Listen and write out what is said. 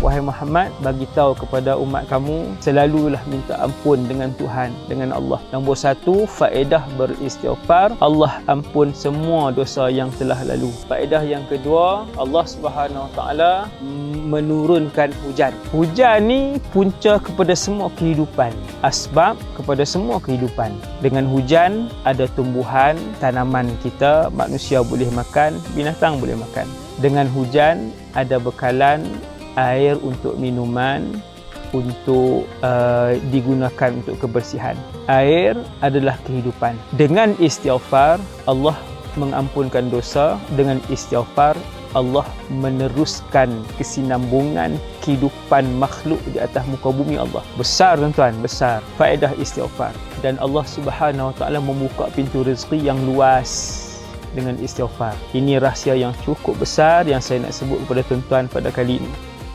wahai Muhammad, bagi tahu kepada umat kamu, selalulah minta ampun dengan Tuhan, dengan Allah. Nombor satu, faedah beristighfar, Allah ampun semua dosa yang telah lalu. Faedah yang kedua, Allah Subhanahu Wa Taala menurunkan hujan. Hujan ni punca kepada semua kehidupan, asbab kepada semua kehidupan. Dengan hujan ada tumbuhan, tanaman kita, manusia boleh makan, binatang boleh makan. Dengan hujan ada bekalan air untuk minuman, untuk digunakan untuk kebersihan. Air adalah kehidupan. Dengan istighfar Allah mengampunkan dosa. Dengan istighfar Allah meneruskan kesinambungan kehidupan makhluk di atas muka bumi Allah. Besar tuan-tuan, besar faedah istighfar. Dan Allah Subhanahu Wa Taala membuka pintu rezeki yang luas dengan istighfar. Ini rahsia yang cukup besar yang saya nak sebut kepada tuan-tuan pada kali ini.